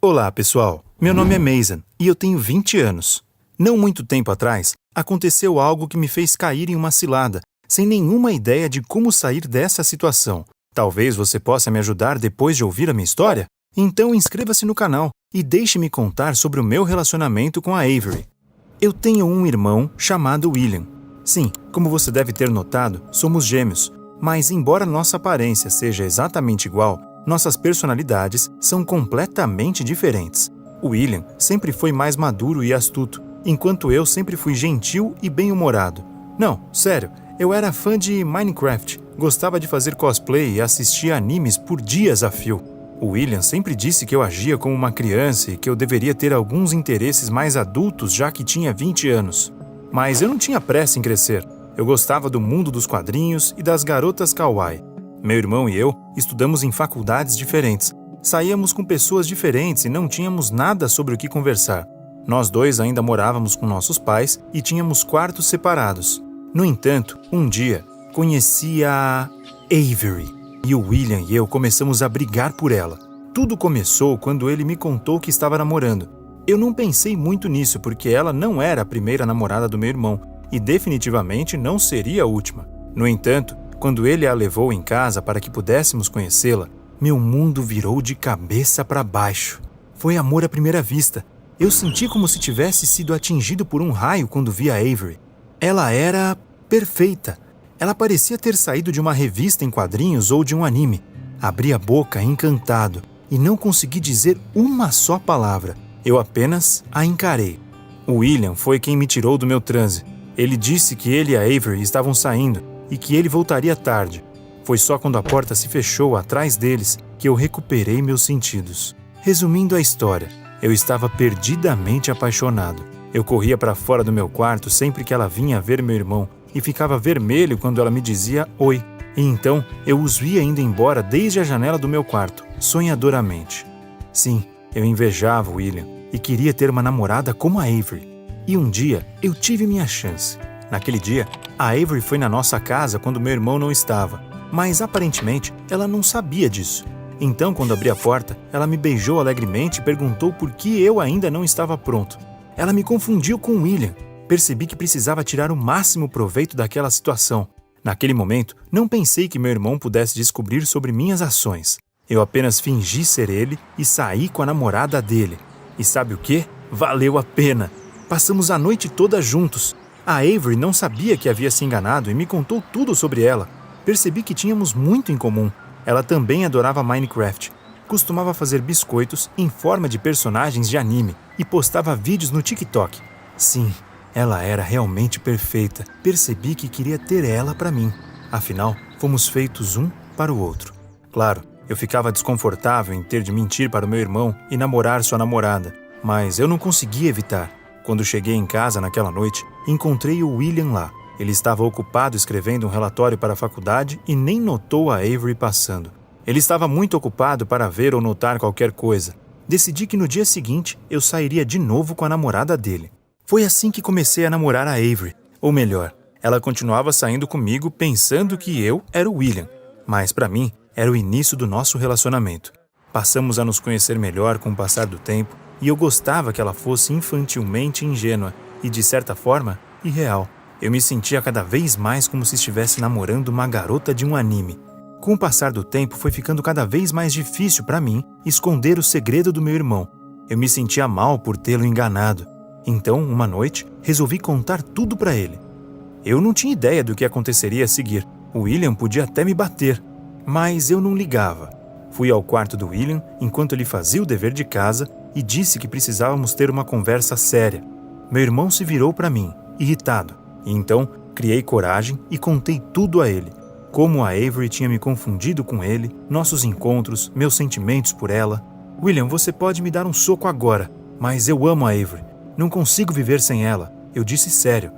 Olá, pessoal. Meu nome é Mason e eu tenho 20 anos. Não muito tempo atrás, aconteceu algo que me fez cair em uma cilada, sem nenhuma ideia de como sair dessa situação. Talvez você possa me ajudar depois de ouvir a minha história? Então inscreva-se no canal e deixe-me contar sobre o meu relacionamento com a Avery. Eu tenho um irmão chamado William. Sim, como você deve ter notado, somos gêmeos, mas embora nossa aparência seja exatamente igual, nossas personalidades são completamente diferentes. O William sempre foi mais maduro e astuto, enquanto eu sempre fui gentil e bem-humorado. Não, sério, eu era fã de Minecraft, gostava de fazer cosplay e assistia animes por dias a fio. O William sempre disse que eu agia como uma criança e que eu deveria ter alguns interesses mais adultos já que tinha 20 anos. Mas eu não tinha pressa em crescer. Eu gostava do mundo dos quadrinhos e das garotas kawaii. Meu irmão e eu estudamos em faculdades diferentes. Saíamos com pessoas diferentes e não tínhamos nada sobre o que conversar. Nós dois ainda morávamos com nossos pais e tínhamos quartos separados. No entanto, um dia, conheci a Avery. E o William e eu começamos a brigar por ela. Tudo começou quando ele me contou que estava namorando. Eu não pensei muito nisso porque ela não era a primeira namorada do meu irmão e definitivamente não seria a última. No entanto, quando ele a levou em casa para que pudéssemos conhecê-la, meu mundo virou de cabeça para baixo. Foi amor à primeira vista. Eu senti como se tivesse sido atingido por um raio quando vi a Avery. Ela era perfeita. Ela parecia ter saído de uma revista em quadrinhos ou de um anime. Abri a boca encantado e não consegui dizer uma só palavra. Eu apenas a encarei. O William foi quem me tirou do meu transe. Ele disse que ele e a Avery estavam saindo e que ele voltaria tarde. Foi só quando a porta se fechou atrás deles que eu recuperei meus sentidos. Resumindo a história, eu estava perdidamente apaixonado. Eu corria para fora do meu quarto sempre que ela vinha ver meu irmão e ficava vermelho quando ela me dizia oi. E então eu os via indo embora desde a janela do meu quarto, sonhadoramente. Sim, eu invejava o William e queria ter uma namorada como a Avery. E um dia eu tive minha chance. Naquele dia, a Avery foi na nossa casa quando meu irmão não estava, mas aparentemente ela não sabia disso. Então, quando abri a porta, ela me beijou alegremente e perguntou por que eu ainda não estava pronto. Ela me confundiu com William. Percebi que precisava tirar o máximo proveito daquela situação. Naquele momento, não pensei que meu irmão pudesse descobrir sobre minhas ações. Eu apenas fingi ser ele e saí com a namorada dele. E sabe o quê? Valeu a pena! Passamos a noite toda juntos. A Avery não sabia que havia se enganado e me contou tudo sobre ela. Percebi que tínhamos muito em comum. Ela também adorava Minecraft. Costumava fazer biscoitos em forma de personagens de anime e postava vídeos no TikTok. Sim, ela era realmente perfeita. Percebi que queria ter ela para mim. Afinal, fomos feitos um para o outro. Claro, eu ficava desconfortável em ter de mentir para o meu irmão e namorar sua namorada, mas eu não conseguia evitar. Quando cheguei em casa naquela noite, encontrei o William lá. Ele estava ocupado escrevendo um relatório para a faculdade e nem notou a Avery passando. Ele estava muito ocupado para ver ou notar qualquer coisa. Decidi que no dia seguinte eu sairia de novo com a namorada dele. Foi assim que comecei a namorar a Avery. Ou melhor, ela continuava saindo comigo pensando que eu era o William. Mas para mim, era o início do nosso relacionamento. Passamos a nos conhecer melhor com o passar do tempo e eu gostava que ela fosse infantilmente ingênua e, de certa forma, irreal. Eu me sentia cada vez mais como se estivesse namorando uma garota de um anime. Com o passar do tempo, foi ficando cada vez mais difícil para mim esconder o segredo do meu irmão. Eu me sentia mal por tê-lo enganado. Então, uma noite, resolvi contar tudo para ele. Eu não tinha ideia do que aconteceria a seguir. O William podia até me bater, mas eu não ligava. Fui ao quarto do William enquanto ele fazia o dever de casa e disse que precisávamos ter uma conversa séria. Meu irmão se virou para mim, irritado, e então criei coragem e contei tudo a ele. Como a Avery tinha me confundido com ele, nossos encontros, meus sentimentos por ela. William, você pode me dar um soco agora, mas eu amo a Avery. Não consigo viver sem ela, eu disse sério.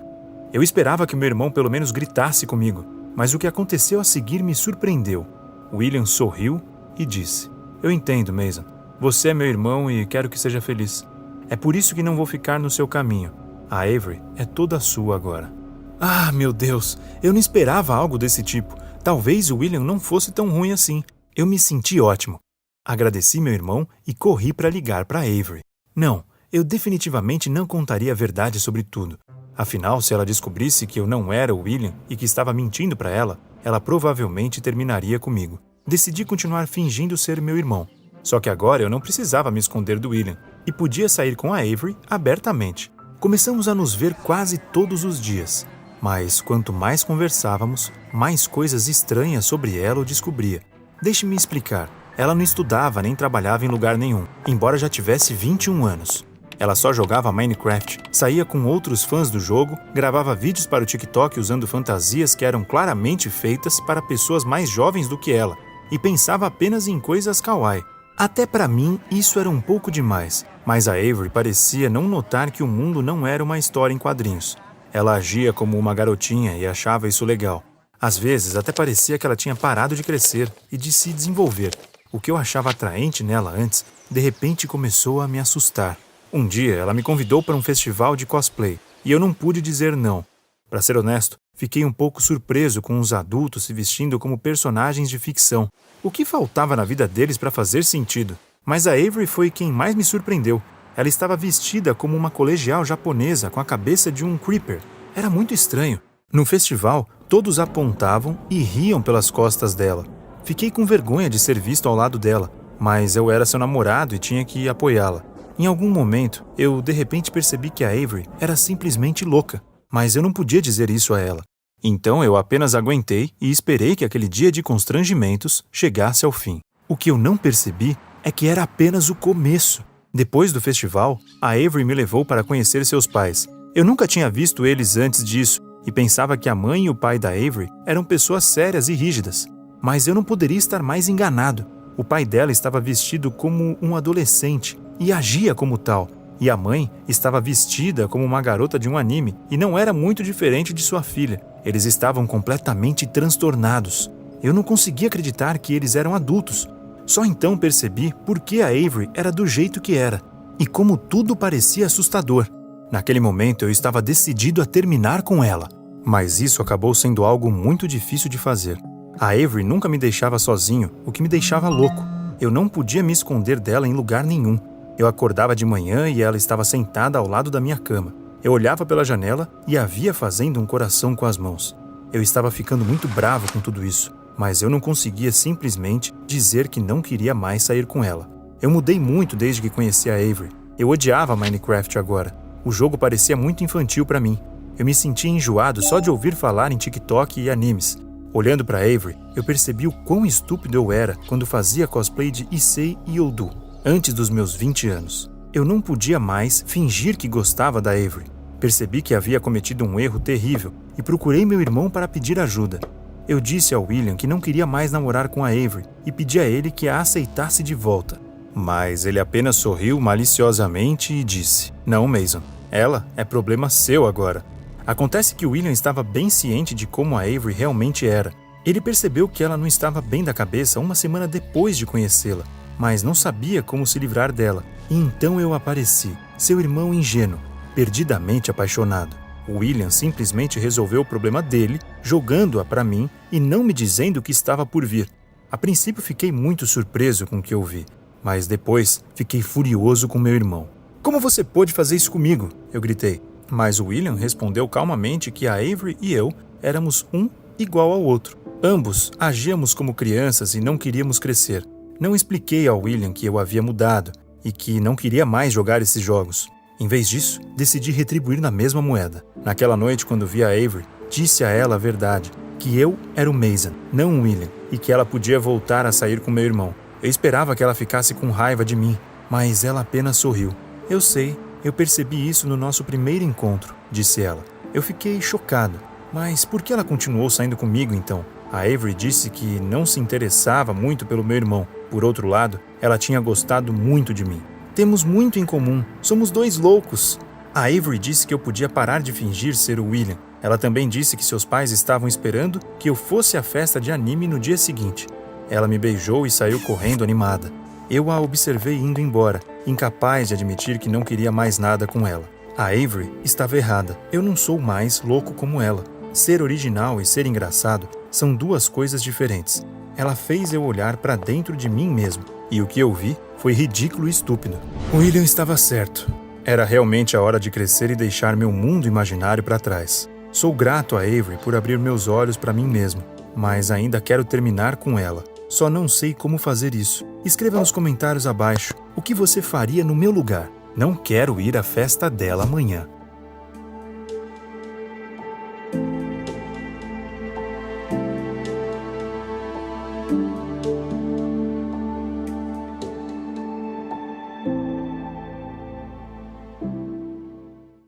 Eu esperava que meu irmão pelo menos gritasse comigo, mas o que aconteceu a seguir me surpreendeu. William sorriu e disse: Eu entendo, Mason. Você é meu irmão e quero que seja feliz. É por isso que não vou ficar no seu caminho. A Avery é toda sua agora. Ah, meu Deus, eu não esperava algo desse tipo. Talvez o William não fosse tão ruim assim. Eu me senti ótimo. Agradeci meu irmão e corri para ligar para Avery. Não, eu definitivamente não contaria a verdade sobre tudo. Afinal, se ela descobrisse que eu não era o William e que estava mentindo para ela, ela provavelmente terminaria comigo. Decidi continuar fingindo ser meu irmão. Só que agora eu não precisava me esconder do William e podia sair com a Avery abertamente. Começamos a nos ver quase todos os dias. Mas quanto mais conversávamos, mais coisas estranhas sobre ela eu descobria. Deixe-me explicar. Ela não estudava nem trabalhava em lugar nenhum, embora já tivesse 21 anos. Ela só jogava Minecraft, saía com outros fãs do jogo, gravava vídeos para o TikTok usando fantasias que eram claramente feitas para pessoas mais jovens do que ela, e pensava apenas em coisas kawaii. Até para mim, isso era um pouco demais, mas a Avery parecia não notar que o mundo não era uma história em quadrinhos. Ela agia como uma garotinha e achava isso legal. Às vezes, até parecia que ela tinha parado de crescer e de se desenvolver. O que eu achava atraente nela antes, de repente começou a me assustar. Um dia, ela me convidou para um festival de cosplay, e eu não pude dizer não. Para ser honesto, fiquei um pouco surpreso com os adultos se vestindo como personagens de ficção. O que faltava na vida deles para fazer sentido? Mas a Avery foi quem mais me surpreendeu. Ela estava vestida como uma colegial japonesa com a cabeça de um creeper. Era muito estranho. No festival, todos apontavam e riam pelas costas dela. Fiquei com vergonha de ser visto ao lado dela, mas eu era seu namorado e tinha que apoiá-la. Em algum momento, eu de repente percebi que a Avery era simplesmente louca, mas eu não podia dizer isso a ela. Então eu apenas aguentei e esperei que aquele dia de constrangimentos chegasse ao fim. O que eu não percebi é que era apenas o começo. Depois do festival, a Avery me levou para conhecer seus pais. Eu nunca tinha visto eles antes disso e pensava que a mãe e o pai da Avery eram pessoas sérias e rígidas. Mas eu não poderia estar mais enganado. O pai dela estava vestido como um adolescente e agia como tal. E a mãe estava vestida como uma garota de um anime e não era muito diferente de sua filha. Eles estavam completamente transtornados. Eu não conseguia acreditar que eles eram adultos. Só então percebi por que a Avery era do jeito que era e como tudo parecia assustador. Naquele momento eu estava decidido a terminar com ela. Mas isso acabou sendo algo muito difícil de fazer. A Avery nunca me deixava sozinho, o que me deixava louco. Eu não podia me esconder dela em lugar nenhum. Eu acordava de manhã e ela estava sentada ao lado da minha cama. Eu olhava pela janela e a via fazendo um coração com as mãos. Eu estava ficando muito bravo com tudo isso, mas eu não conseguia simplesmente dizer que não queria mais sair com ela. Eu mudei muito desde que conheci a Avery. Eu odiava Minecraft agora. O jogo parecia muito infantil para mim. Eu me sentia enjoado só de ouvir falar em TikTok e animes. Olhando para Avery, eu percebi o quão estúpido eu era quando fazia cosplay de Issei e Youdo, antes dos meus 20 anos. Eu não podia mais fingir que gostava da Avery. Percebi que havia cometido um erro terrível e procurei meu irmão para pedir ajuda. Eu disse ao William que não queria mais namorar com a Avery e pedi a ele que a aceitasse de volta. Mas ele apenas sorriu maliciosamente e disse: "Não, Mason, ela é problema seu agora." Acontece que o William estava bem ciente de como a Avery realmente era. Ele percebeu que ela não estava bem da cabeça uma semana depois de conhecê-la, mas não sabia como se livrar dela. E então eu apareci, seu irmão ingênuo, perdidamente apaixonado. O William simplesmente resolveu o problema dele, jogando-a para mim e não me dizendo o que estava por vir. A princípio fiquei muito surpreso com o que eu vi, mas depois fiquei furioso com meu irmão. "Como você pôde fazer isso comigo?" eu gritei. Mas o William respondeu calmamente que a Avery e eu éramos um igual ao outro. Ambos agíamos como crianças e não queríamos crescer. Não expliquei ao William que eu havia mudado e que não queria mais jogar esses jogos. Em vez disso, decidi retribuir na mesma moeda. Naquela noite, quando vi a Avery, disse a ela a verdade, que eu era o Mason, não o William, e que ela podia voltar a sair com meu irmão. Eu esperava que ela ficasse com raiva de mim, mas ela apenas sorriu. "Eu sei. Eu percebi isso no nosso primeiro encontro", disse ela. Eu fiquei chocado. Mas por que ela continuou saindo comigo então? A Avery disse que não se interessava muito pelo meu irmão. Por outro lado, ela tinha gostado muito de mim. "Temos muito em comum. Somos dois loucos." A Avery disse que eu podia parar de fingir ser o William. Ela também disse que seus pais estavam esperando que eu fosse à festa de anime no dia seguinte. Ela me beijou e saiu correndo animada. Eu a observei indo embora, incapaz de admitir que não queria mais nada com ela. A Avery estava errada. Eu não sou mais louco como ela. Ser original e ser engraçado são duas coisas diferentes. Ela fez eu olhar para dentro de mim mesmo E o que eu vi foi ridículo e estúpido. William estava certo. Era realmente a hora de crescer e deixar meu mundo imaginário para trás. Sou grato a Avery por abrir meus olhos para mim mesmo, mas ainda quero terminar com ela. Só não sei como fazer isso. Escreva nos comentários abaixo o que você faria no meu lugar. Não quero ir à festa dela amanhã.